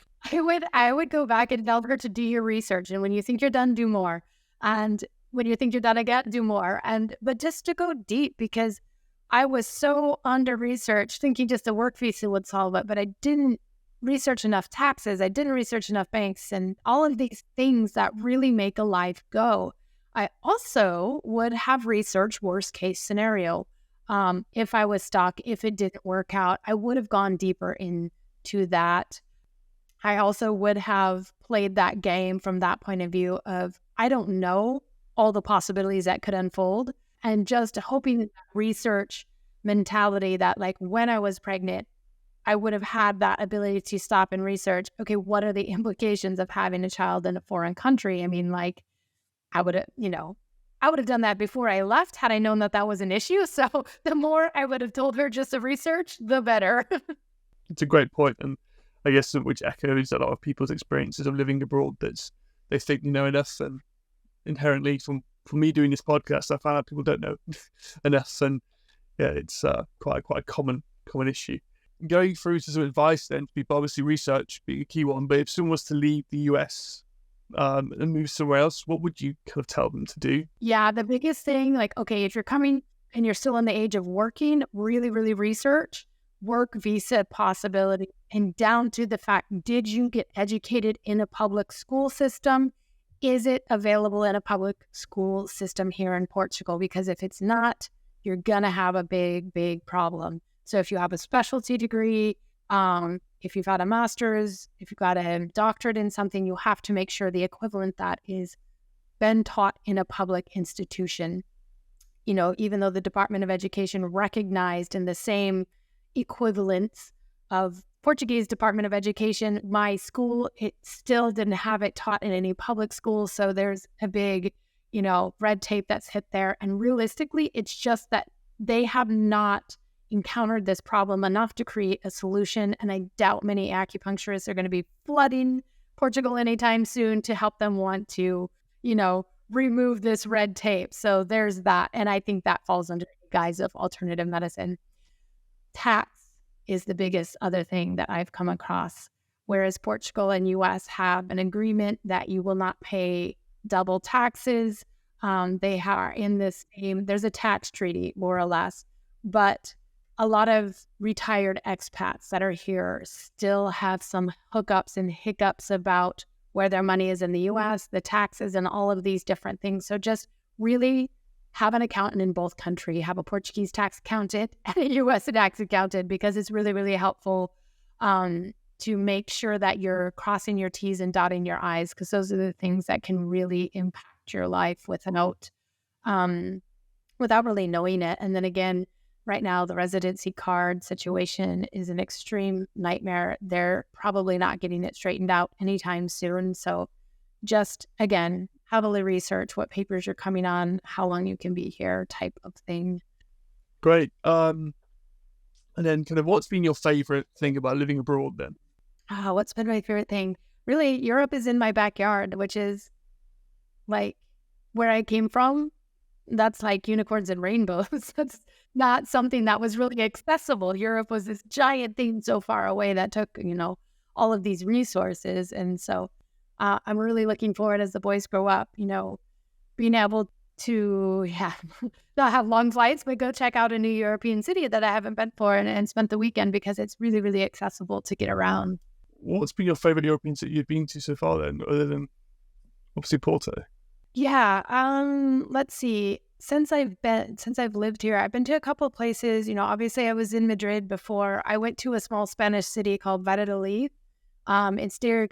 I would go back and tell her to do your research, and when you think you're done, do more, and when you think you're done again, do more, but just to go deep, because I was so under researched, thinking just a work visa would solve it, but I didn't research enough taxes, I didn't research enough banks, and all of these things that really make a life go. I also would have researched worst case scenario. If I was stuck, if it didn't work out, I would have gone deeper into that. I also would have played that game from that point of view of, I don't know all the possibilities that could unfold, and just hoping that research mentality that like when I was pregnant, I would have had that ability to stop and research, okay, what are the implications of having a child in a foreign country? I mean, like, I would have done that before I left had I known that that was an issue. So the more I would have told her just to research, the better. It's a great point, and I guess which echoes a lot of people's experiences of living abroad. That they think they know enough, and inherently, from me doing this podcast, I found out people don't know enough, and yeah, it's quite a common issue. Going through to some advice then, people, obviously research being a key one, but if someone was to leave the US and move somewhere else, what would you kind of tell them to do? Yeah, the biggest thing, like, okay, if you're coming and you're still in the age of working, really, really research work visa possibility, and down to the fact, did you get educated in a public school system? Is it available in a public school system here in Portugal? Because if it's not, you're going to have a big, big problem. So if you have a specialty degree, if you've had a master's, if you've got a doctorate in something, you have to make sure the equivalent that is been taught in a public institution. Even though the Department of Education recognized in the same equivalence of Portuguese Department of Education, my school, it still didn't have it taught in any public school. So there's a big, red tape that's hit there. And realistically, it's just that they have not encountered this problem enough to create a solution. And I doubt many acupuncturists are going to be flooding Portugal anytime soon to help them want to, remove this red tape. So there's that. And I think that falls under the guise of alternative medicine. Tax is the biggest other thing that I've come across, whereas Portugal and US have an agreement that you will not pay double taxes. They are in this same, there's a tax treaty, more or less, but a lot of retired expats that are here still have some hookups and hiccups about where their money is in the US, the taxes, and all of these different things. So just really have an accountant in both countries, have a Portuguese tax accountant and a US tax accountant, because it's really, really helpful to make sure that you're crossing your T's and dotting your I's, because those are the things that can really impact your life without really knowing it. And then again, right now the residency card situation is an extreme nightmare. They're probably not getting it straightened out anytime soon. So just, again, heavily research what papers you're coming on, how long you can be here type of thing. Great. And then kind of what's been your favorite thing about living abroad then? What's been my favorite thing? Really, Europe is in my backyard, which is like where I came from. That's like unicorns and rainbows. That's not something that was really accessible. Europe was this giant thing so far away that took, all of these resources. And so I'm really looking forward as the boys grow up, being able to not have long flights, but go check out a new European city that I haven't been for and spent the weekend because it's really, really accessible to get around. What's been your favorite European city you've been to so far then, other than obviously Porto? Yeah, let's see. Since I've lived here, I've been to a couple of places. Obviously I was in Madrid before. I went to a small Spanish city called Valladolid. It's near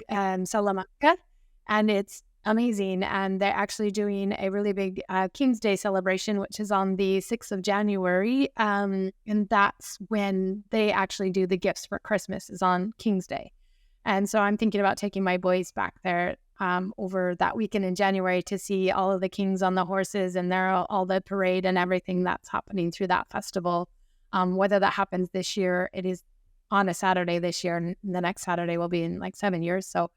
Salamanca, and it's amazing. And they're actually doing a really big King's Day celebration, which is on the 6th of January. And that's when they actually do the gifts for Christmas, is on King's Day. And so I'm thinking about taking my boys back there over that weekend in January to see all of the kings on the horses and all the parade and everything that's happening through that festival. Whether that happens this year, it is on a Saturday this year, and the next Saturday will be in like 7 years. So,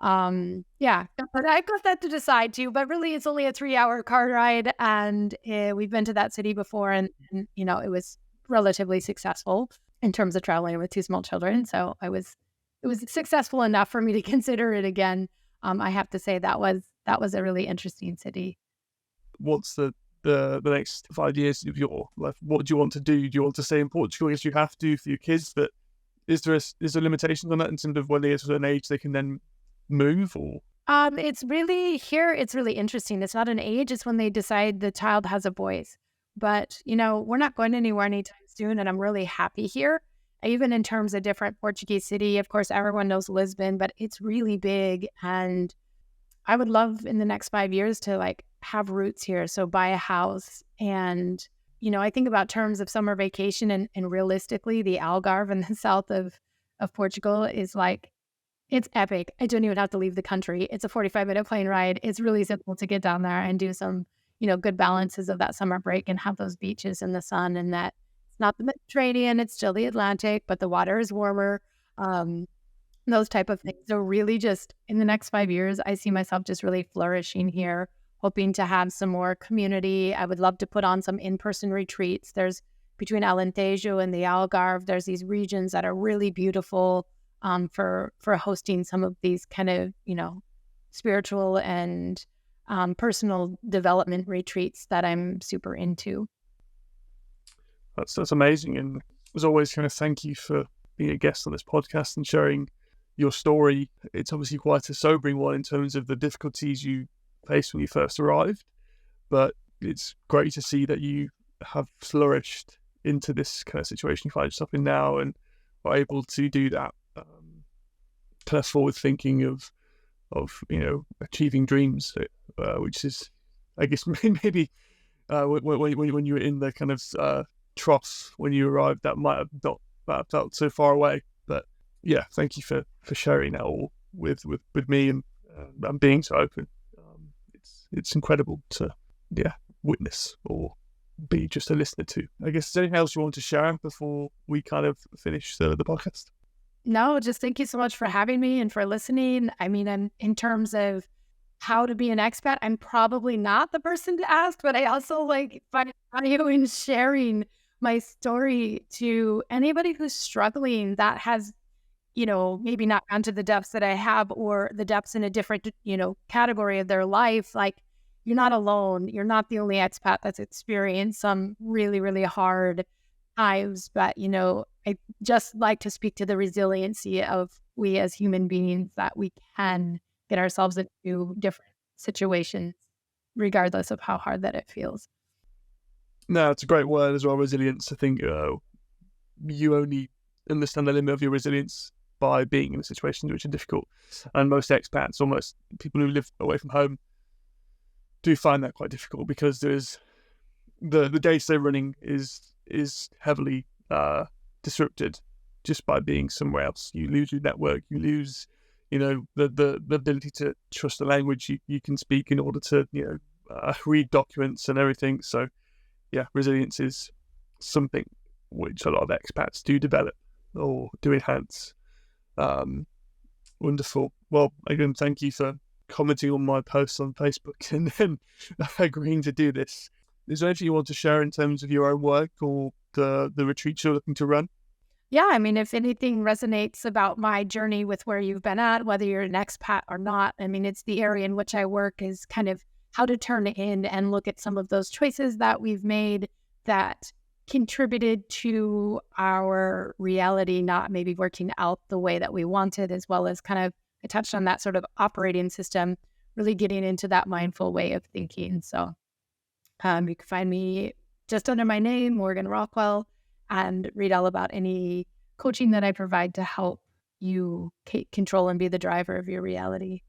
yeah, but I got that to decide too. But really, it's only a 3-hour car ride, and we've been to that city before, and it was relatively successful in terms of traveling with 2 small children. So it was successful enough for me to consider it again. I have to say that was a really interesting city. What's the next 5 years of your life? What do you want to do? Do you want to stay in Portugal? I guess you have to for your kids, but is there limitations on that in terms of when they get to an age they can then move? Or it's really interesting. It's not an age, it's when they decide the child has a voice. But we're not going anywhere anytime soon, and I'm really happy here. Even in terms of different Portuguese city, of course, everyone knows Lisbon, but it's really big. And I would love in the next 5 years to have roots here. So buy a house. And, I think about terms of summer vacation, and realistically, the Algarve in the south of Portugal is it's epic. I don't even have to leave the country. It's a 45-minute plane ride. It's really simple to get down there and do some, good balances of that summer break and have those beaches in the sun, and that it's not the Mediterranean, it's still the Atlantic, but the water is warmer. Those type of things. So really just in the next 5 years, I see myself just really flourishing here, hoping to have some more community. I would love to put on some in-person retreats. There's between Alentejo and the Algarve, there's these regions that are really beautiful for hosting some of these kind of, spiritual and personal development retreats that I'm super into. That's amazing. And as always, kind of thank you for being a guest on this podcast and sharing your story. It's obviously quite a sobering one in terms of the difficulties you faced when you first arrived, but it's great to see that you have flourished into this kind of situation you find yourself in now and are able to do that kind of forward thinking of achieving dreams, which is, I guess, maybe when you were in the kind of trough when you arrived, that might have not felt so far away. But yeah, thank you for sharing that all with me and being so open. It's incredible to witness or be just a listener to. I guess, is there anything else you want to share before we kind of finish the podcast? No, just thank you so much for having me and for listening. I mean, I'm in terms of how to be an expat, I'm probably not the person to ask, but I also find value in sharing my story to anybody who's struggling that has, maybe not gone to the depths that I have, or the depths in a different, category of their life. You're not alone. You're not the only expat that's experienced some really, really hard times. But, I just like to speak to the resiliency of we as human beings, that we can get ourselves into different situations, regardless of how hard that it feels. No, it's a great word as well, resilience. I think you only understand the limit of your resilience by being in situations which are difficult. And most expats, almost people who live away from home, do find that quite difficult, because there's the day-to-day running is is heavily disrupted just by being somewhere else. You lose your network, you lose, the ability to trust the language you can speak in order to, read documents and everything. So, yeah, resilience is something which a lot of expats do develop or do enhance. Wonderful. Well, again, thank you for commenting on my posts on Facebook and then agreeing to do this. Is there anything you want to share in terms of your own work or the retreats you're looking to run? Yeah, I mean, if anything resonates about my journey with where you've been at, whether you're an expat or not, I mean, it's the area in which I work is kind of how to turn in and look at some of those choices that we've made that contributed to our reality not maybe working out the way that we wanted, as well as kind of, I touched on that sort of operating system, really getting into that mindful way of thinking. So you can find me just under my name, Morgan Rockwell, and read all about any coaching that I provide to help you control and be the driver of your reality.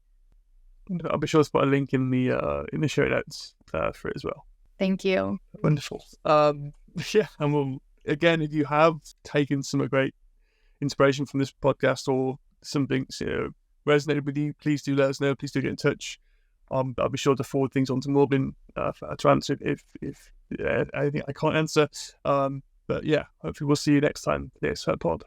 I'll be sure to put a link in the show notes for it as well. Thank you. Wonderful. Yeah, and we'll, again, if you have taken some great inspiration from this podcast or something resonated with you, please do let us know. Please do get in touch. I'll be sure to forward things on to Morgan to answer if anything I can't answer. But yeah, hopefully we'll see you next time for the Expat Pod.